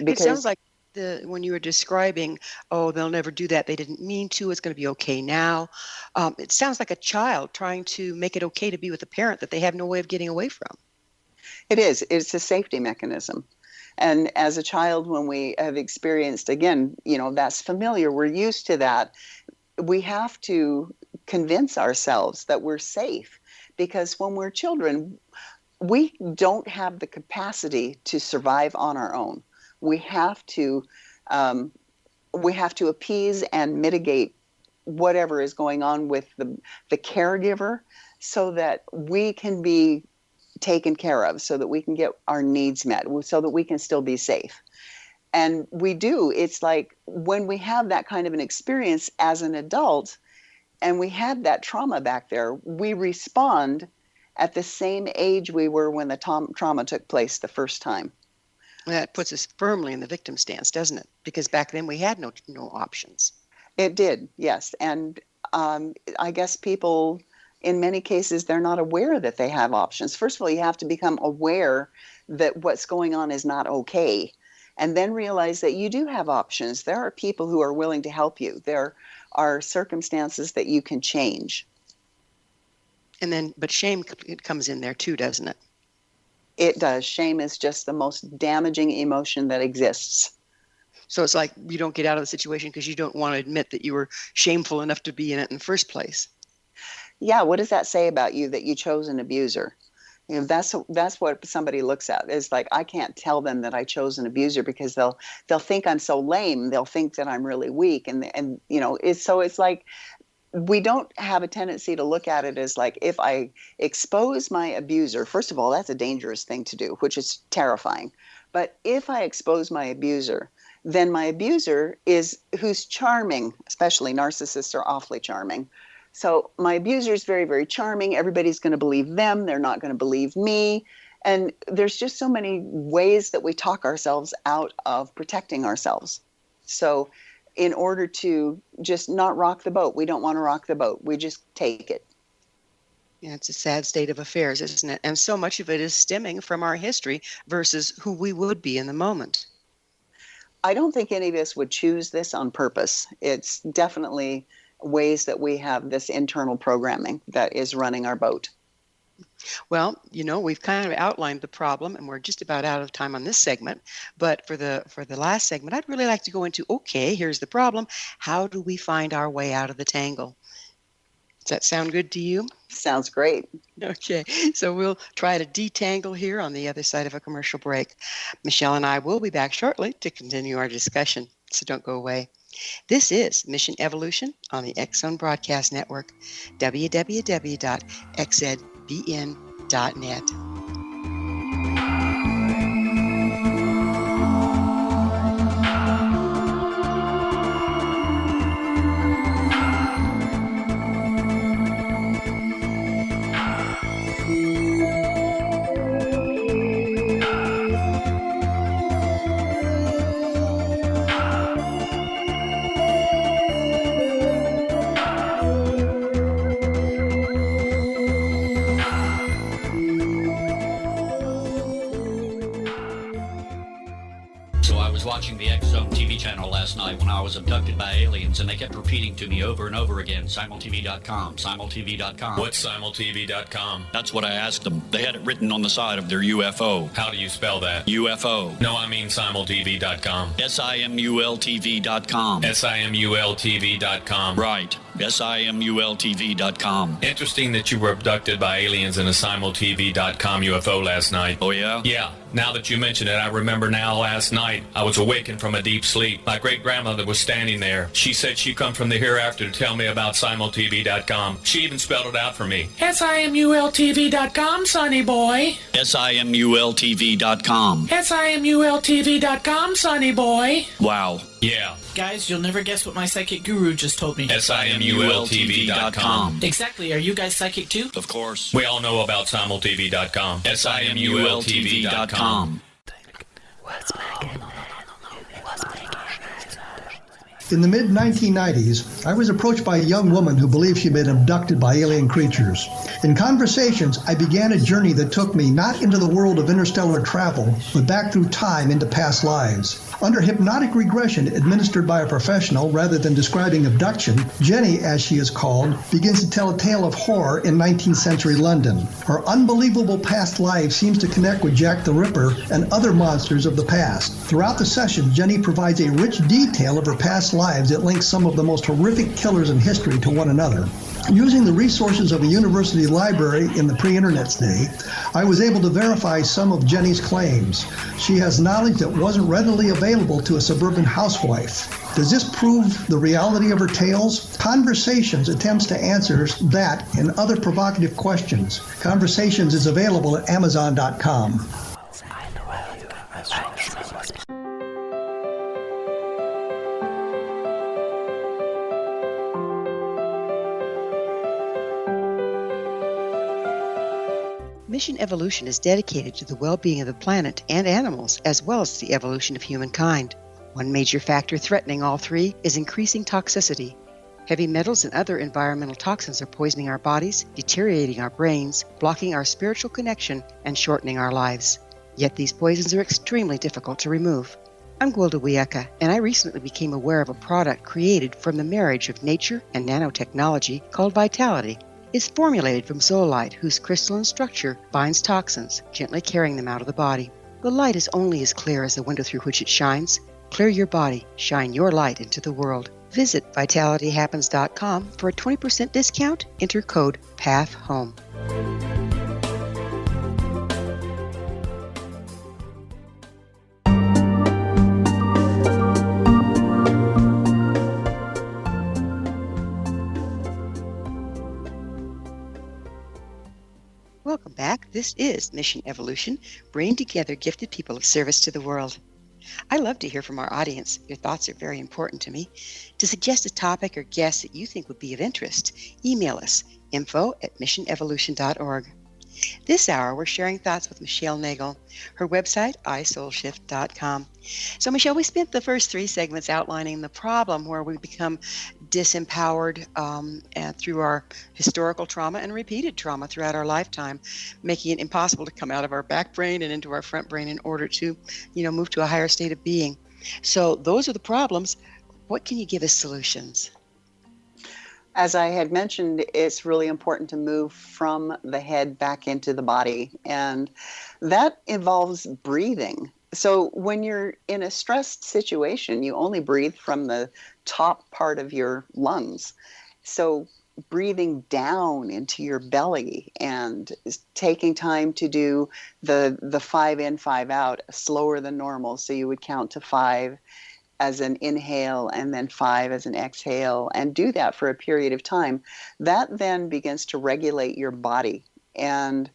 Speaker 7: Because it sounds like when you were describing, oh, they'll never do that, they didn't mean to, it's going to be okay now. It sounds like a child trying to make it okay to be with a parent that they have no way of getting away from.
Speaker 8: It is. It's a safety mechanism. And as a child, when we have experienced, again, you know, that's familiar, we're used to that, we have to convince ourselves that we're safe. Because when we're children, we don't have the capacity to survive on our own. We have to appease and mitigate whatever is going on with the caregiver, so that we can be taken care of, so that we can get our needs met, so that we can still be safe. And we do. It's like when we have that kind of an experience as an adult, and we had that trauma back there, we respond at the same age we were when the trauma took place the first time.
Speaker 7: That puts us firmly in the victim stance, doesn't it? Because back then we had no options.
Speaker 8: It did, yes. And I guess people, in many cases, they're not aware that they have options. First of all, you have to become aware that what's going on is not okay, and then realize that you do have options. There are people who are willing to help you. There are circumstances that you can change.
Speaker 7: And then, but shame comes in there too, doesn't it?
Speaker 8: It does. Shame is just the most damaging emotion that exists.
Speaker 7: So it's like you don't get out of the situation because you don't want to admit that you were shameful enough to be in it in the first place.
Speaker 8: Yeah, what does that say about you, that you chose an abuser? You know, that's what somebody looks at. Is like, I can't tell them that I chose an abuser because they'll think I'm so lame. They'll think that I'm really weak, and you know, it's like, we don't have a tendency to look at it as like, if I expose my abuser, first of all, that's a dangerous thing to do, which is terrifying. But if I expose my abuser, then my abuser who's charming, especially narcissists are awfully charming. So my abuser is very, very charming. Everybody's going to believe them. They're not going to believe me. And there's just so many ways that we talk ourselves out of protecting ourselves. So in order to just not rock the boat, we don't want to rock the boat. We just take it.
Speaker 7: Yeah, it's a sad state of affairs, isn't it? And so much of it is stemming from our history versus who we would be in the moment.
Speaker 8: I don't think any of us would choose this on purpose. It's definitely ways that we have this internal programming that is running our boat.
Speaker 7: Well, you know, we've kind of outlined the problem, and we're just about out of time on this segment. But for the last segment, I'd really like to go into, okay, here's the problem. How do we find our way out of the tangle? Does that sound good to you?
Speaker 8: Sounds great.
Speaker 7: Okay, so we'll try to detangle here on the other side of a commercial break. Michelle and I will be back shortly to continue our discussion, so don't go away. This is Mission Evolution on the X-Zone Broadcast Network, www.xzbn.net.
Speaker 1: watching the X Zone TV channel last night when I was abducted by aliens, and they kept repeating to me over and over again, simultv.com, simultv.com.
Speaker 2: What's simultv.com?
Speaker 1: That's what I asked them. They had it written on the side of their UFO.
Speaker 2: How do you spell that?
Speaker 1: UFO.
Speaker 2: No, I mean simultv.com.
Speaker 1: simultv.com.
Speaker 2: simultv.com.
Speaker 1: Right. simultv.com.
Speaker 2: Interesting that you were abducted by aliens in a simultv.com UFO last night.
Speaker 1: Oh, yeah?
Speaker 2: Yeah. Now that you mention it, I remember now last night I was awakened from a deep sleep. My great-grandmother was standing there. She said she come from the hereafter to tell me about simultv.com. She even spelled it out for me.
Speaker 3: simultv.com, sonny boy.
Speaker 1: simultv.com.
Speaker 3: simultv.com, sonny boy.
Speaker 1: Wow.
Speaker 2: Yeah.
Speaker 3: Guys, you'll never guess what my psychic guru just told me.
Speaker 2: simultv.com.
Speaker 3: Exactly. Are you guys psychic too?
Speaker 1: Of course.
Speaker 2: We all know about simultv.com. simultv.com.
Speaker 4: In the mid-1990s, I was approached by a young woman who believed she'd been abducted by alien creatures. In conversations, I began a journey that took me not into the world of interstellar travel, but back through time into past lives. Under hypnotic regression administered by a professional rather than describing abduction, Jenny, as she is called, begins to tell a tale of horror in 19th century London. Her unbelievable past life seems to connect with Jack the Ripper and other monsters of the past. Throughout the session, Jenny provides a rich detail of her past lives that links some of the most horrific killers in history to one another. Using the resources of a university library in the pre-internet day, I was able to verify some of Jenny's claims. She has knowledge that wasn't readily available to a suburban housewife. Does this prove the reality of her tales? Conversations attempts to answer that and other provocative questions. Conversations is available at Amazon.com.
Speaker 7: Mission Evolution is dedicated to the well-being of the planet and animals, as well as the evolution of humankind. One major factor threatening all three is increasing toxicity. Heavy metals and other environmental toxins are poisoning our bodies, deteriorating our brains, blocking our spiritual connection, and shortening our lives. Yet these poisons are extremely difficult to remove. I'm Gwilda Wiyaka, and I recently became aware of a product created from the marriage of nature and nanotechnology called Vitality. It's formulated from zoolite, whose crystalline structure binds toxins, gently carrying them out of the body. The light is only as clear as the window through which it shines. Clear your body, shine your light into the world. Visit vitalityhappens.com for a 20% discount. Enter code PATHHOME. Welcome back. This is Mission Evolution, bringing together gifted people of service to the world. I love to hear from our audience. Your thoughts are very important to me. To suggest a topic or guest that you think would be of interest, email us, info@missionevolution.org. This hour, we're sharing thoughts with Michelle Nagel. Her website, isoulshift.com. So, Michelle, we spent the first three segments outlining the problem where we become disempowered through our historical trauma and repeated trauma throughout our lifetime, making it impossible to come out of our back brain and into our front brain in order to, move to a higher state of being. So those are the problems. What can you give us solutions?
Speaker 8: As I had mentioned, it's really important to move from the head back into the body, and that involves breathing. So when you're in a stressed situation, you only breathe from the top part of your lungs. So breathing down into your belly and taking time to do the 5 in, 5 out slower than normal. So you would count to 5 as an inhale and then 5 as an exhale, and do that for a period of time. That then begins to regulate your body. And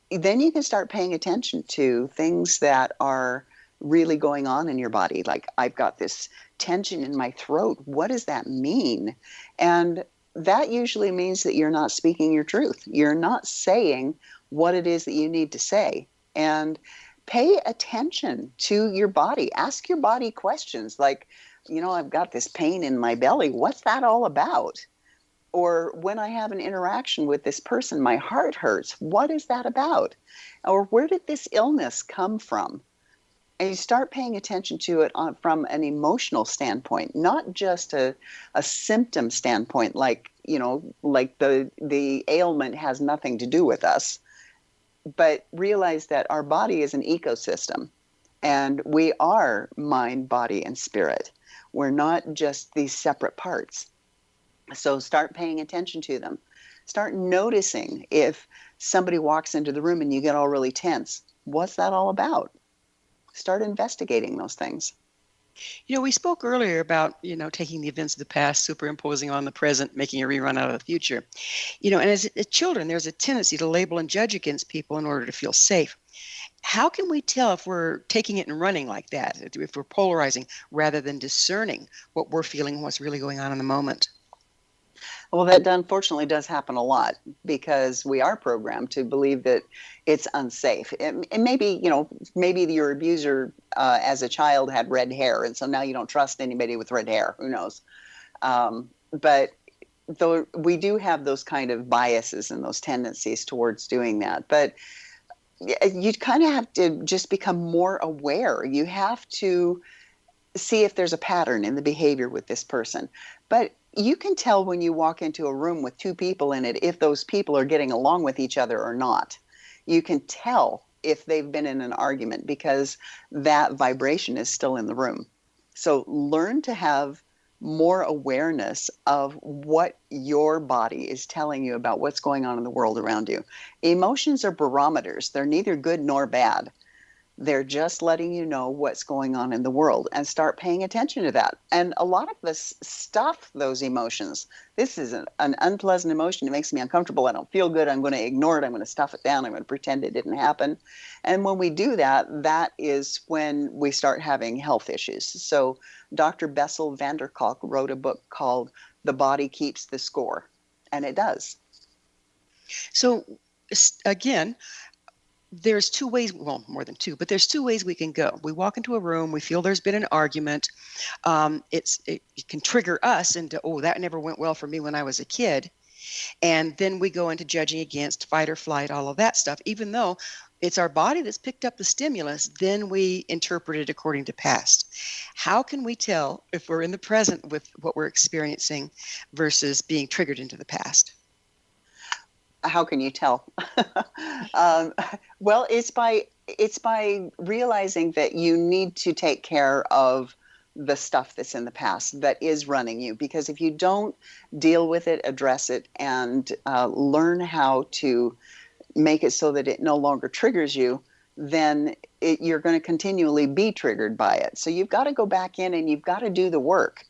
Speaker 8: then you can start paying attention to things that are really going on in your body. Like, I've got this tension in my throat. What does that mean? And that usually means that you're not speaking your truth. You're not saying what it is that you need to say. And pay attention to your body. Ask your body questions like, I've got this pain in my belly. What's that all about? Or when I have an interaction with this person, my heart hurts. What is that about? Or where did this illness come from? And you start paying attention to it from an emotional standpoint, not just a symptom standpoint, like, like the ailment has nothing to do with us, but realize that our body is an ecosystem and we are mind, body, and spirit. We're not just these separate parts. So start paying attention to them. Start noticing if somebody walks into the room and you get all really tense. What's that all about? Start investigating those things.
Speaker 7: We spoke earlier about, taking the events of the past, superimposing on the present, making a rerun out of the future. And as children, there's a tendency to label and judge against people in order to feel safe. How can we tell if we're taking it and running like that, if we're polarizing rather than discerning what we're feeling, what's really going on in the moment?
Speaker 8: Well, that unfortunately does happen a lot because we are programmed to believe that it's unsafe. And maybe, maybe your abuser as a child had red hair, and so now you don't trust anybody with red hair. Who knows? But though we do have those kind of biases and those tendencies towards doing that. But you kind of have to just become more aware. You have to see if there's a pattern in the behavior with this person. But you can tell when you walk into a room with two people in it if those people are getting along with each other or not. You can tell if they've been in an argument because that vibration is still in the room. So learn to have more awareness of what your body is telling you about what's going on in the world around you. Emotions are barometers. They're neither good nor bad. They're just letting you know what's going on in the world, and start paying attention to that. And a lot of us stuff those emotions. This is an unpleasant emotion. It makes me uncomfortable. I don't feel good. I'm going to ignore it. I'm going to stuff it down. I'm going to pretend it didn't happen. And when we do that, that is when we start having health issues. So Dr. Bessel van der Kolk wrote a book called The Body Keeps the Score, and it does.
Speaker 7: So again, there's two ways, well, more than two, but there's two ways we can go. We walk into a room, we feel there's been an argument. It can trigger us into, that never went well for me when I was a kid. And then we go into judging against, fight or flight, all of that stuff. Even though it's our body that's picked up the stimulus, then we interpret it according to past. How can we tell if we're in the present with what we're experiencing versus being triggered into the past?
Speaker 8: How can you tell? Well, it's by realizing that you need to take care of the stuff that's in the past that is running you. Because if you don't deal with it, address it, and learn how to make it so that it no longer triggers you, then you're going to continually be triggered by it. So you've got to go back in and you've got to do the work.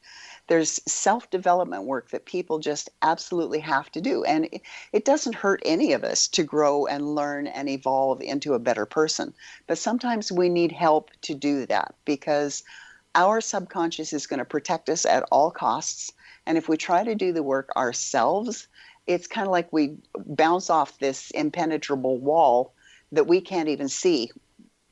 Speaker 8: There's self-development work that people just absolutely have to do. And it doesn't hurt any of us to grow and learn and evolve into a better person. But sometimes we need help to do that because our subconscious is going to protect us at all costs. And if we try to do the work ourselves, it's kind of like we bounce off this impenetrable wall that we can't even see.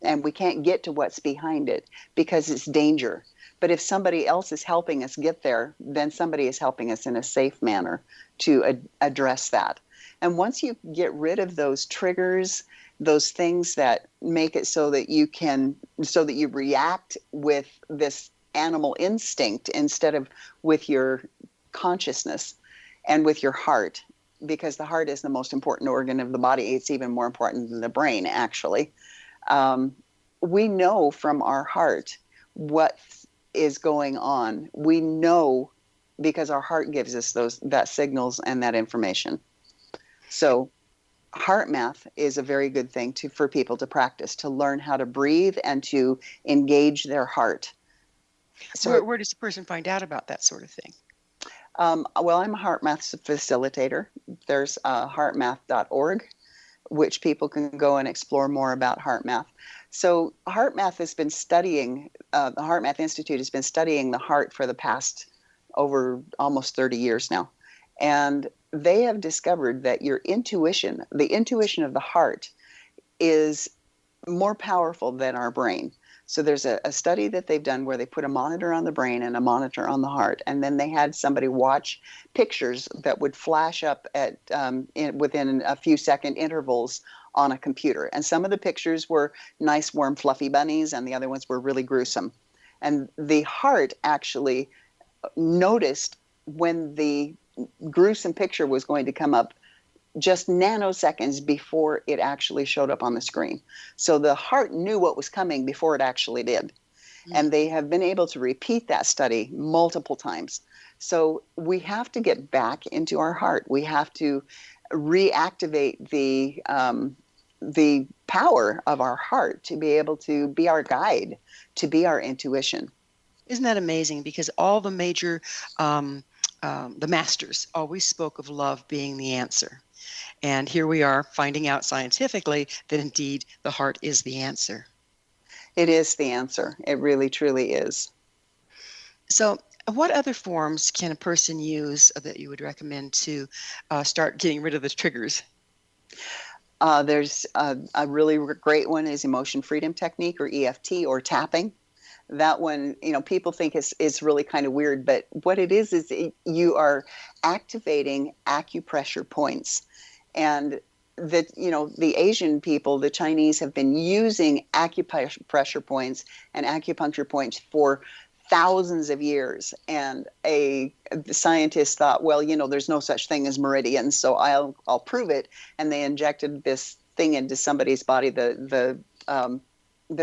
Speaker 8: And we can't get to what's behind it because it's danger. But if somebody else is helping us get there, then somebody is helping us in a safe manner to address that. And once you get rid of those triggers, those things that make it so that you react with this animal instinct instead of with your consciousness and with your heart, because the heart is the most important organ of the body. It's even more important than the brain, actually. We know from our heart what is going on. We know because our heart gives us that signals and that information. So heart math is a very good thing for people to practice, to learn how to breathe and to engage their heart.
Speaker 7: So where does the person find out about that sort of thing?
Speaker 8: Well, I'm a heart math facilitator. There's heartmath.org, which people can go and explore more about heart math. So heart math has been studying, the Heart Math Institute has been studying the heart for the past over almost 30 years now. And they have discovered that your intuition, the intuition of the heart, is more powerful than our brain. So there's a study that they've done where they put a monitor on the brain and a monitor on the heart. And then they had somebody watch pictures that would flash up at within a few second intervals on a computer. And some of the pictures were nice, warm, fluffy bunnies, and the other ones were really gruesome. And the heart actually noticed when the gruesome picture was going to come up just nanoseconds before it actually showed up on the screen. So the heart knew what was coming before it actually did. And they have been able to repeat that study multiple times. So we have to get back into our heart. We have to reactivate the power of our heart to be able to be our guide, to be our intuition.
Speaker 7: Isn't that amazing? Because all the major, the masters always spoke of love being the answer. And here we are finding out scientifically that indeed the heart is the answer.
Speaker 8: It is the answer. It really, truly is.
Speaker 7: So what other forms can a person use that you would recommend to start getting rid of the triggers?
Speaker 8: There's a really great one is emotion freedom technique, or EFT, or tapping. That one, people think it's really kind of weird, but what it is you are activating acupressure points. And the Asian people, the Chinese, have been using acupressure points and acupuncture points for thousands of years. And the scientist thought, well, there's no such thing as meridians, so I'll prove it. And they injected this thing into somebody's body, the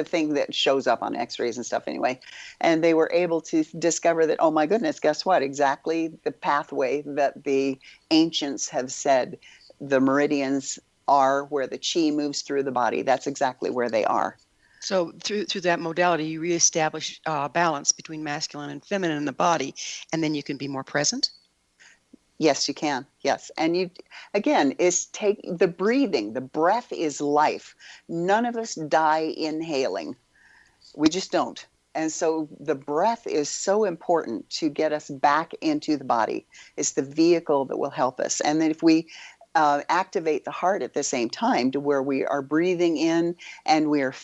Speaker 8: thing that shows up on x-rays and stuff anyway. And they were able to discover that, oh my goodness, guess what? Exactly the pathway that the ancients have said the meridians are, where the chi moves through the body. That's exactly where they are.
Speaker 7: So through that modality, you reestablish balance between masculine and feminine in the body, and then you can be more present?
Speaker 8: Yes, you can. Yes. And take the breathing. The breath is life. None of us die inhaling. We just don't. And so the breath is so important to get us back into the body. It's the vehicle that will help us. And then if we activate the heart at the same time, to where we are breathing in and we are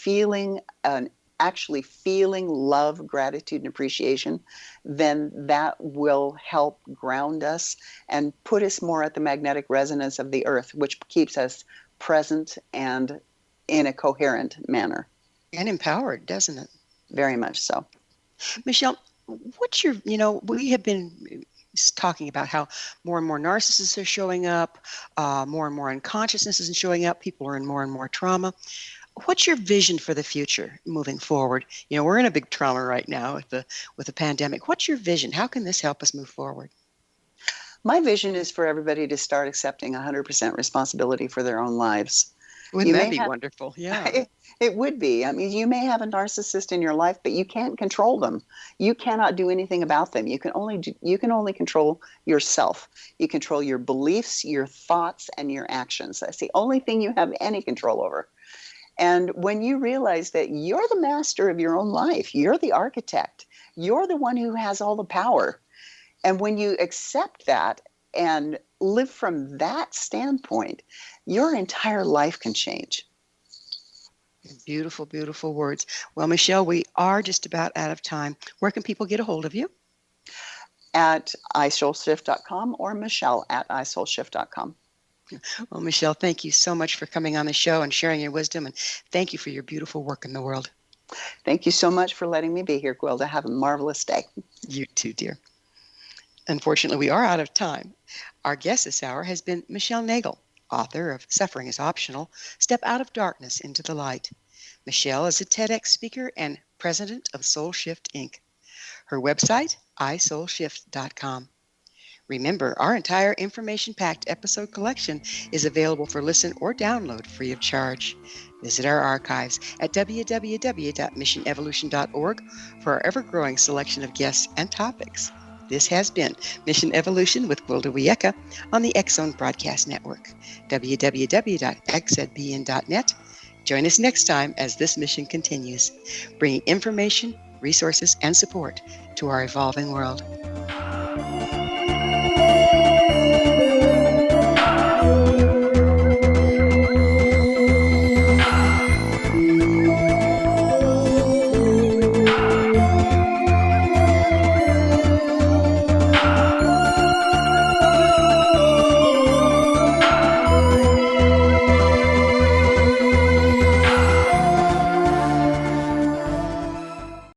Speaker 8: actually feeling love, gratitude, and appreciation, then that will help ground us and put us more at the magnetic resonance of the earth, which keeps us present and in a coherent manner.
Speaker 7: And empowered, doesn't it?
Speaker 8: Very much so.
Speaker 7: Michelle, we have been talking about how more and more narcissists are showing up, more and more unconsciousness is showing up, people are in more and more trauma. What's your vision for the future moving forward? We're in a big trauma right now with the pandemic. What's your vision? How can this help us move forward?
Speaker 8: My vision is for everybody to start accepting 100% responsibility for their own lives.
Speaker 7: Wouldn't that be wonderful? Yeah.
Speaker 8: It would be. I mean, you may have a narcissist in your life, but you can't control them. You cannot do anything about them. You can only control yourself. You control your beliefs, your thoughts, and your actions. That's the only thing you have any control over. And when you realize that you're the master of your own life, you're the architect, you're the one who has all the power. And when you accept that and live from that standpoint, your entire life can change.
Speaker 7: Beautiful, beautiful words. Well, Michelle, we are just about out of time. Where can people get a hold of you?
Speaker 8: At isoulshift.com or Michelle at isoulshift.com.
Speaker 7: Well, Michelle, thank you so much for coming on the show and sharing your wisdom, and thank you for your beautiful work in the world.
Speaker 8: Thank you so much for letting me be here, Gwilda. Have a marvelous day.
Speaker 7: You too, dear. Unfortunately, we are out of time. Our guest this hour has been Michelle Nagel, author of Suffering is Optional, Step Out of Darkness into the Light. Michelle is a TEDx speaker and president of Soul Shift, Inc. Her website, isoulshift.com. Remember, our entire information-packed episode collection is available for listen or download free of charge. Visit our archives at www.missionevolution.org for our ever-growing selection of guests and topics. This has been Mission Evolution with Gwilda Wiyaka on the X-Zone Broadcast Network, www.xzbn.net. Join us next time as this mission continues, bringing information, resources, and support to our evolving world.